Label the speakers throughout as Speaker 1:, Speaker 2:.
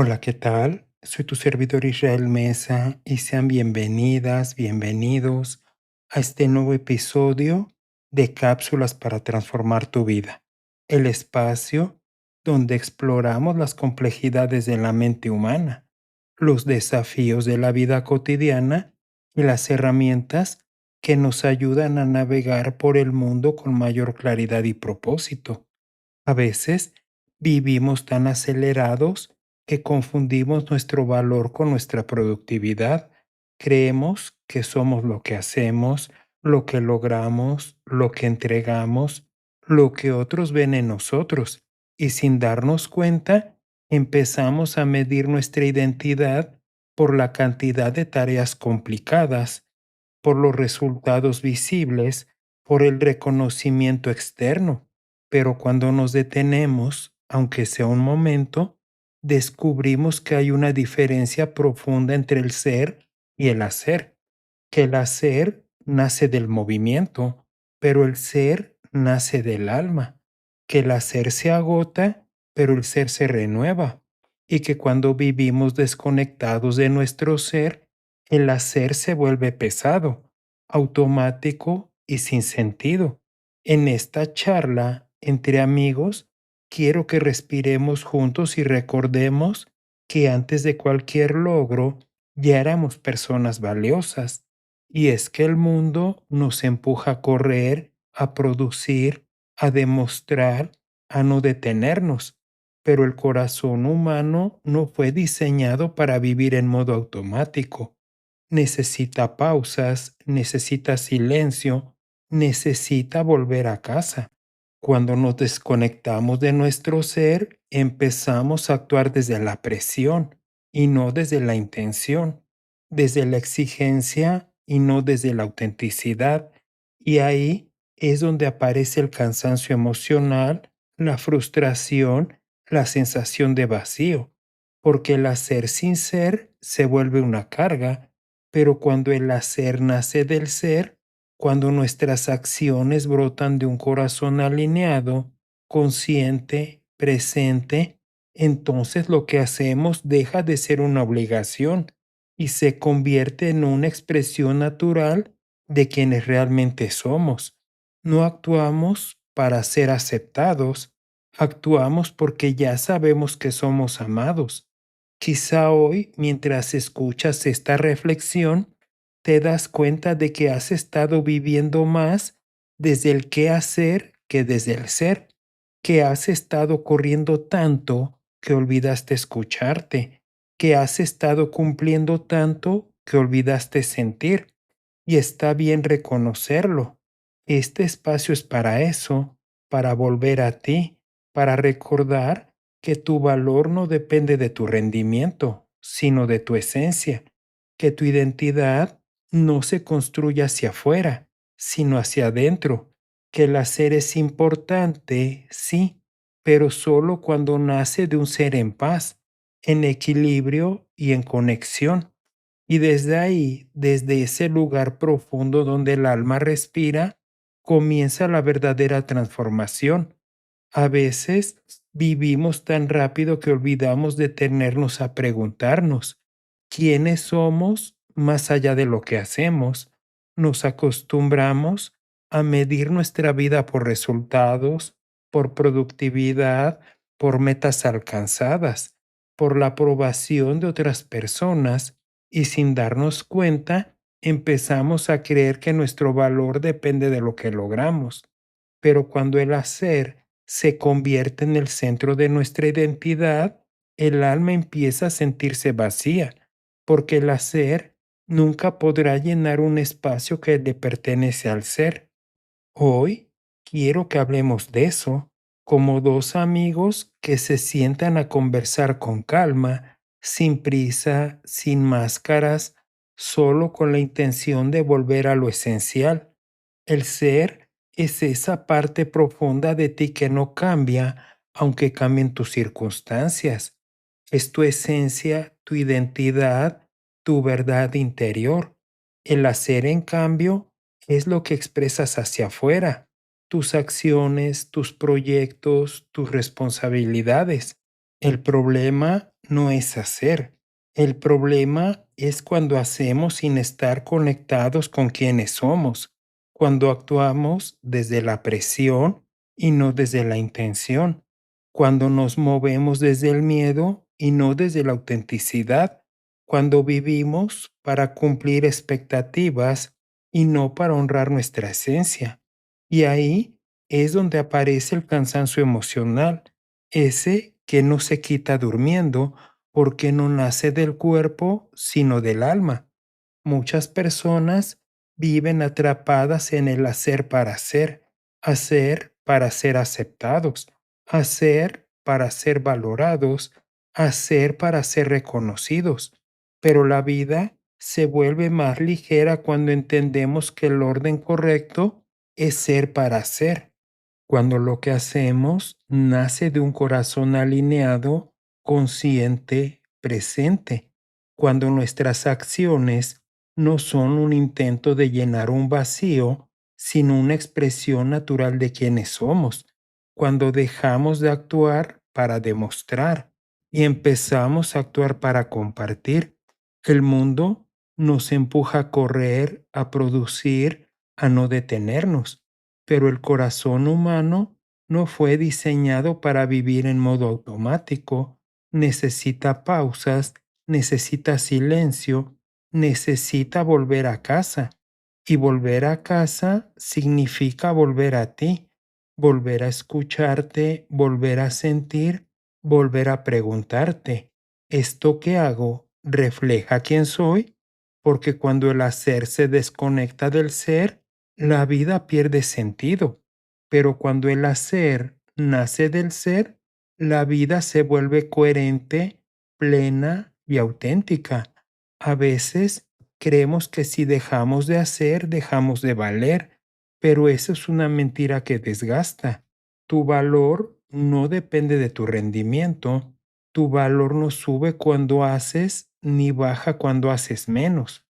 Speaker 1: Hola, ¿qué tal? Soy tu servidor Israel Mesa y sean bienvenidas, bienvenidos a este nuevo episodio de Cápsulas para transformar tu vida, el espacio donde exploramos las complejidades de la mente humana, los desafíos de la vida cotidiana y las herramientas que nos ayudan a navegar por el mundo con mayor claridad y propósito. A veces vivimos tan acelerados que confundimos nuestro valor con nuestra productividad. Creemos que somos lo que hacemos, lo que logramos, lo que entregamos, lo que otros ven en nosotros. Y sin darnos cuenta, empezamos a medir nuestra identidad por la cantidad de tareas complicadas, por los resultados visibles, por el reconocimiento externo. Pero cuando nos detenemos, aunque sea un momento, descubrimos que hay una diferencia profunda entre el ser y el hacer, que el hacer nace del movimiento, pero el ser nace del alma, que el hacer se agota, pero el ser se renueva, y que cuando vivimos desconectados de nuestro ser, el hacer se vuelve pesado, automático y sin sentido. En esta charla entre amigos, quiero que respiremos juntos y recordemos que antes de cualquier logro, ya éramos personas valiosas. Y es que el mundo nos empuja a correr, a producir, a demostrar, a no detenernos. Pero el corazón humano no fue diseñado para vivir en modo automático. Necesita pausas, necesita silencio, necesita volver a casa. Cuando nos desconectamos de nuestro ser, empezamos a actuar desde la presión y no desde la intención, desde la exigencia y no desde la autenticidad. Y ahí es donde aparece el cansancio emocional, la frustración, la sensación de vacío, porque el hacer sin ser se vuelve una carga, pero cuando el hacer nace del ser, cuando nuestras acciones brotan de un corazón alineado, consciente, presente, entonces lo que hacemos deja de ser una obligación y se convierte en una expresión natural de quienes realmente somos. No actuamos para ser aceptados, actuamos porque ya sabemos que somos amados. Quizá hoy, mientras escuchas esta reflexión, te das cuenta de que has estado viviendo más desde el qué hacer que desde el ser, que has estado corriendo tanto que olvidaste escucharte, que has estado cumpliendo tanto que olvidaste sentir. Y está bien reconocerlo. Este espacio es para eso, para volver a ti, para recordar que tu valor no depende de tu rendimiento, sino de tu esencia, que tu identidad no se construye hacia afuera, sino hacia adentro, que el hacer es importante, sí, pero solo cuando nace de un ser en paz, en equilibrio y en conexión. Y desde ahí, desde ese lugar profundo donde el alma respira, comienza la verdadera transformación. A veces vivimos tan rápido que olvidamos detenernos a preguntarnos quiénes somos más allá de lo que hacemos. Nos acostumbramos a medir nuestra vida por resultados, por productividad, por metas alcanzadas, por la aprobación de otras personas y sin darnos cuenta empezamos a creer que nuestro valor depende de lo que logramos. Pero cuando el hacer se convierte en el centro de nuestra identidad, el alma empieza a sentirse vacía, porque el hacer nunca podrá llenar un espacio que le pertenece al ser. Hoy quiero que hablemos de eso, como dos amigos que se sientan a conversar con calma, sin prisa, sin máscaras, solo con la intención de volver a lo esencial. El ser es esa parte profunda de ti que no cambia, aunque cambien tus circunstancias. Es tu esencia, tu identidad, tu verdad interior. El hacer, en cambio, es lo que expresas hacia afuera, tus acciones, tus proyectos, tus responsabilidades. El problema no es hacer. El problema es cuando hacemos sin estar conectados con quienes somos, cuando actuamos desde la presión y no desde la intención, cuando nos movemos desde el miedo y no desde la autenticidad, cuando vivimos para cumplir expectativas y no para honrar nuestra esencia. Y ahí es donde aparece el cansancio emocional, ese que no se quita durmiendo porque no nace del cuerpo, sino del alma. Muchas personas viven atrapadas en el hacer para ser aceptados, hacer para ser valorados, hacer para ser reconocidos. Pero la vida se vuelve más ligera cuando entendemos que el orden correcto es ser para ser. Cuando lo que hacemos nace de un corazón alineado, consciente, presente. Cuando nuestras acciones no son un intento de llenar un vacío, sino una expresión natural de quienes somos. Cuando dejamos de actuar para demostrar y empezamos a actuar para compartir, el mundo nos empuja a correr, a producir, a no detenernos, pero el corazón humano no fue diseñado para vivir en modo automático. Necesita pausas, necesita silencio, necesita volver a casa. Y volver a casa significa volver a ti, volver a escucharte, volver a sentir, volver a preguntarte, ¿esto que hago refleja quién soy? Porque cuando el hacer se desconecta del ser, la vida pierde sentido. Pero cuando el hacer nace del ser, la vida se vuelve coherente, plena y auténtica. A veces creemos que si dejamos de hacer, dejamos de valer, pero eso es una mentira que desgasta. Tu valor no depende de tu rendimiento. Tu valor no sube cuando haces ni baja cuando haces menos.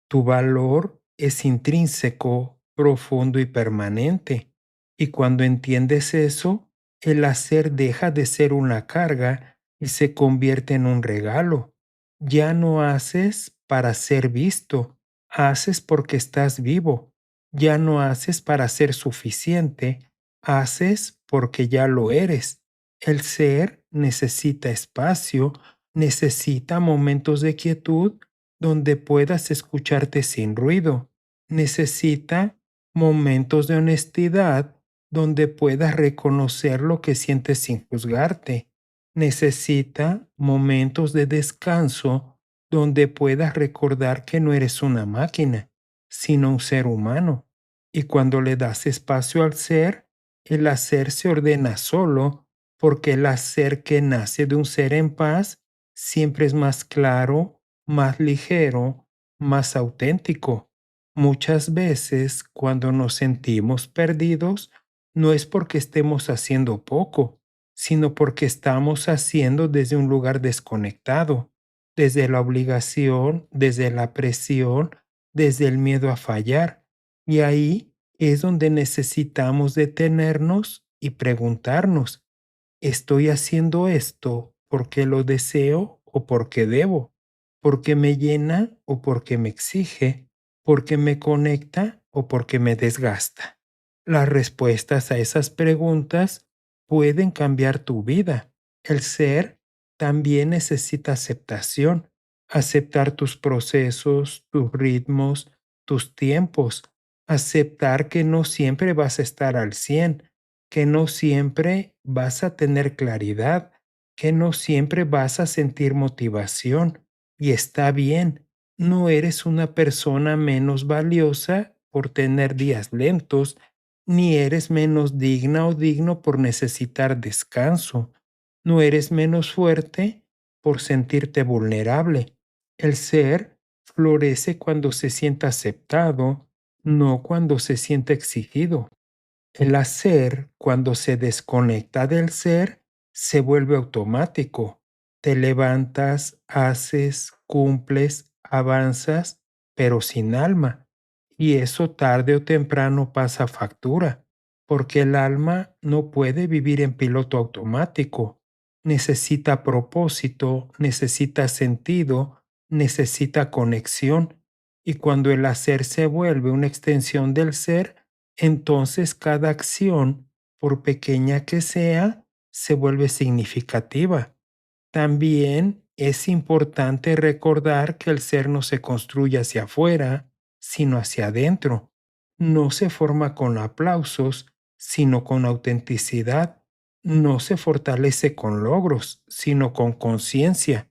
Speaker 1: Tu valor es intrínseco, profundo y permanente. Y cuando entiendes eso, el hacer deja de ser una carga y se convierte en un regalo. Ya no haces para ser visto, haces porque estás vivo. Ya no haces para ser suficiente, haces porque ya lo eres. El ser necesita espacio, necesita momentos de quietud donde puedas escucharte sin ruido. Necesita momentos de honestidad donde puedas reconocer lo que sientes sin juzgarte. Necesita momentos de descanso donde puedas recordar que no eres una máquina, sino un ser humano. Y cuando le das espacio al ser, el hacer se ordena solo, porque el hacer que nace de un ser en paz siempre es más claro, más ligero, más auténtico. Muchas veces, cuando nos sentimos perdidos, no es porque estemos haciendo poco, sino porque estamos haciendo desde un lugar desconectado, desde la obligación, desde la presión, desde el miedo a fallar. Y ahí es donde necesitamos detenernos y preguntarnos, ¿estoy haciendo esto porque lo deseo o porque debo? ¿Porque me llena o porque me exige? ¿Porque me conecta o porque me desgasta? Las respuestas a esas preguntas pueden cambiar tu vida. El ser también necesita aceptación, aceptar tus procesos, tus ritmos, tus tiempos, aceptar que no siempre vas a estar al 100, que no siempre vas a tener claridad, que no siempre vas a sentir motivación. Y está bien, no eres una persona menos valiosa por tener días lentos, ni eres menos digna o digno por necesitar descanso. No eres menos fuerte por sentirte vulnerable. El ser florece cuando se siente aceptado, no cuando se siente exigido. El hacer, cuando se desconecta del ser, se vuelve automático. Te levantas, haces, cumples, avanzas, pero sin alma. Y eso tarde o temprano pasa factura, porque el alma no puede vivir en piloto automático. necesita propósito, necesita sentido, necesita conexión. Y cuando el hacer se vuelve una extensión del ser, entonces cada acción, por pequeña que sea, se vuelve significativa. También es importante recordar que el ser no se construye hacia afuera, sino hacia adentro. No se forma con aplausos, sino con autenticidad. No se fortalece con logros, sino con conciencia.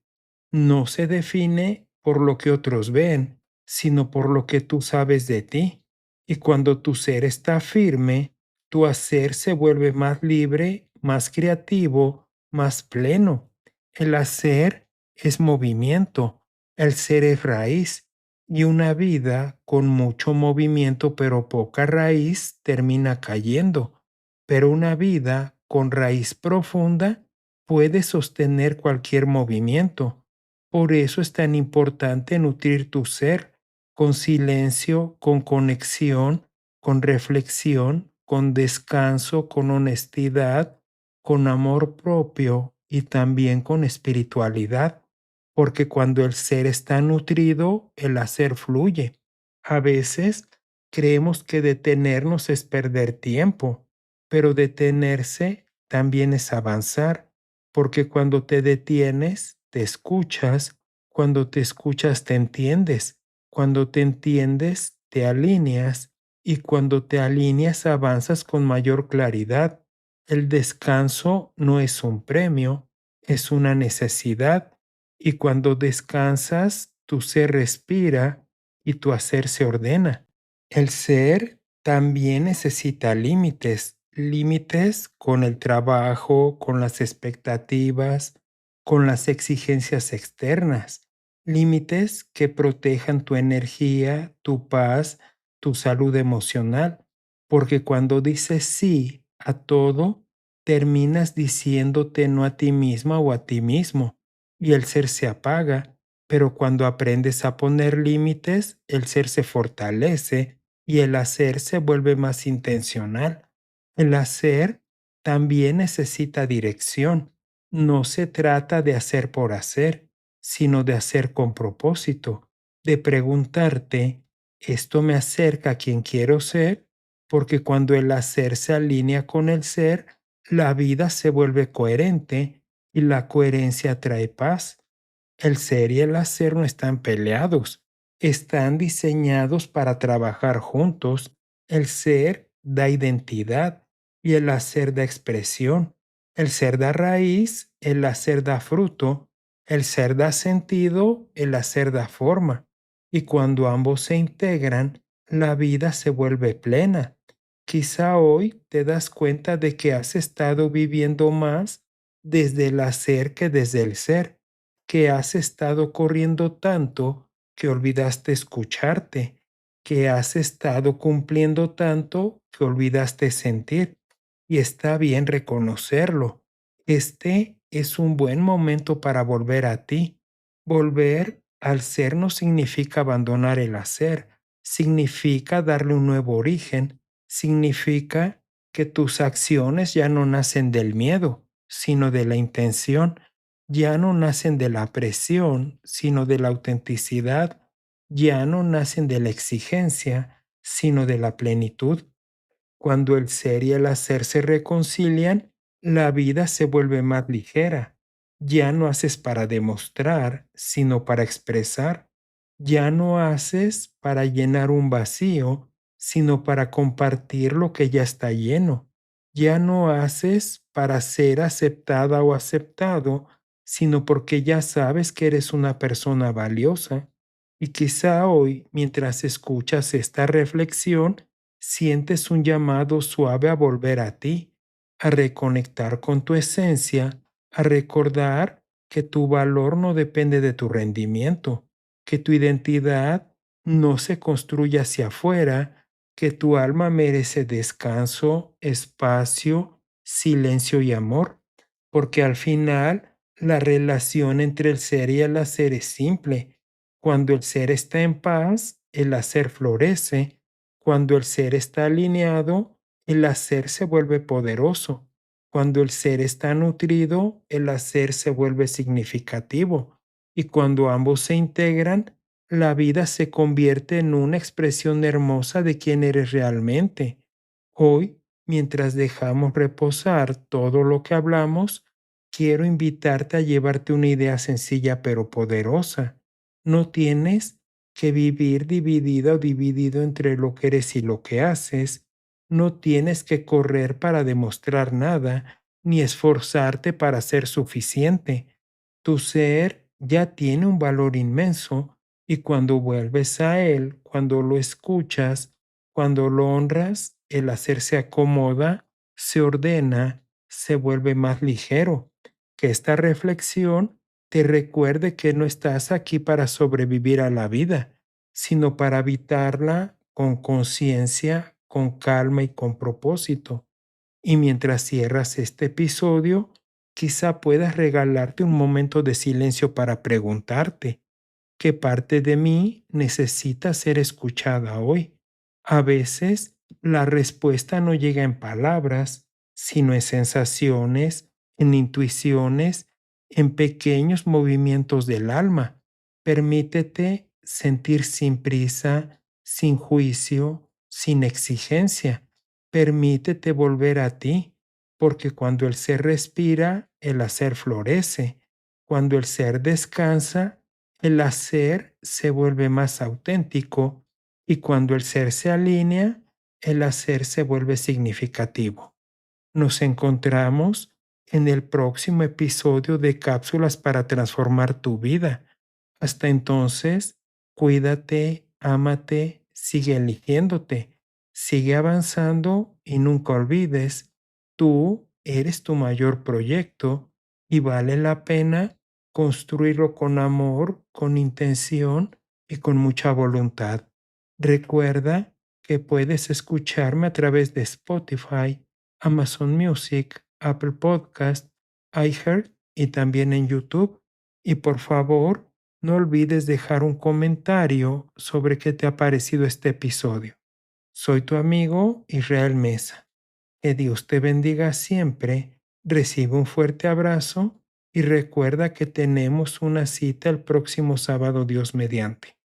Speaker 1: No se define por lo que otros ven, sino por lo que tú sabes de ti. Y cuando tu ser está firme, tu hacer se vuelve más libre, más creativo, más pleno. El hacer es movimiento, el ser es raíz, y una vida con mucho movimiento pero poca raíz termina cayendo. Pero una vida con raíz profunda puede sostener cualquier movimiento. Por eso es tan importante nutrir tu ser con silencio, con conexión, con reflexión, con descanso, con honestidad, con amor propio y también con espiritualidad, porque cuando el ser está nutrido, el hacer fluye. A veces creemos que detenernos es perder tiempo, pero detenerse también es avanzar, porque cuando te detienes, te escuchas, cuando te escuchas, te entiendes, cuando te entiendes, te alineas, y cuando te alineas, avanzas con mayor claridad. El descanso no es un premio, es una necesidad, y cuando descansas, tu ser respira y tu hacer se ordena. El ser también necesita límites, límites con el trabajo, con las expectativas, con las exigencias externas, límites que protejan tu energía, tu paz, tu salud emocional, porque cuando dices sí a todo, terminas diciéndote no a ti misma o a ti mismo, y el ser se apaga, pero cuando aprendes a poner límites, el ser se fortalece y el hacer se vuelve más intencional. El hacer también necesita dirección. No se trata de hacer por hacer, sino de hacer con propósito, de preguntarte, ¿esto me acerca a quien quiero ser? Porque cuando el hacer se alinea con el ser, la vida se vuelve coherente y la coherencia trae paz. El ser y el hacer no están peleados, están diseñados para trabajar juntos. El ser da identidad y el hacer da expresión. El ser da raíz, el hacer da fruto. El ser da sentido, el hacer da forma. Y cuando ambos se integran, la vida se vuelve plena. Quizá hoy te das cuenta de que has estado viviendo más desde el hacer que desde el ser, que has estado corriendo tanto que olvidaste escucharte, que has estado cumpliendo tanto que olvidaste sentir. Y está bien reconocerlo. Este es un buen momento para volver a ti. Volver al ser no significa abandonar el hacer, significa darle un nuevo origen, significa que tus acciones ya no nacen del miedo, sino de la intención, ya no nacen de la presión, sino de la autenticidad, ya no nacen de la exigencia, sino de la plenitud. Cuando el ser y el hacer se reconcilian, la vida se vuelve más ligera. Ya no haces para demostrar, sino para expresar. Ya no haces para llenar un vacío, sino para compartir lo que ya está lleno. Ya no haces para ser aceptada o aceptado, sino porque ya sabes que eres una persona valiosa. Y quizá hoy, mientras escuchas esta reflexión, sientes un llamado suave a volver a ti, a reconectar con tu esencia, a recordar que tu valor no depende de tu rendimiento, que tu identidad no se construye hacia afuera, que tu alma merece descanso, espacio, silencio y amor, porque al final la relación entre el ser y el hacer es simple. Cuando el ser está en paz, el hacer florece. Cuando el ser está alineado, el hacer se vuelve poderoso. Cuando el ser está nutrido, el hacer se vuelve significativo, y cuando ambos se integran, la vida se convierte en una expresión hermosa de quién eres realmente. Hoy, mientras dejamos reposar todo lo que hablamos, quiero invitarte a llevarte una idea sencilla pero poderosa. No tienes que vivir dividida o dividido entre lo que eres y lo que haces. No tienes que correr para demostrar nada, ni esforzarte para ser suficiente. Tu ser ya tiene un valor inmenso, y cuando vuelves a él, cuando lo escuchas, cuando lo honras, el hacer se acomoda, se ordena, se vuelve más ligero. Que esta reflexión te recuerde que no estás aquí para sobrevivir a la vida, sino para habitarla con conciencia, con calma y con propósito. Y mientras cierras este episodio, quizá puedas regalarte un momento de silencio para preguntarte, ¿qué parte de mí necesita ser escuchada hoy? A veces la respuesta no llega en palabras, sino en sensaciones, en intuiciones, en pequeños movimientos del alma. Permítete sentir sin prisa, sin juicio, sin exigencia. Permítete volver a ti, porque cuando el ser respira, el hacer florece. Cuando el ser descansa, el hacer se vuelve más auténtico, y cuando el ser se alinea, el hacer se vuelve significativo. Nos encontramos en el próximo episodio de Cápsulas para transformar tu vida. Hasta entonces, cuídate, ámate, sigue eligiéndote, sigue avanzando y nunca olvides, tú eres tu mayor proyecto y vale la pena construirlo con amor, con intención y con mucha voluntad. Recuerda que puedes escucharme a través de Spotify, Amazon Music, Apple Podcast, iHeart y también en YouTube. Y por favor, no olvides dejar un comentario sobre qué te ha parecido este episodio. Soy tu amigo Israel Mesa. Que Dios te bendiga siempre. Recibe un fuerte abrazo y recuerda que tenemos una cita el próximo sábado, Dios mediante.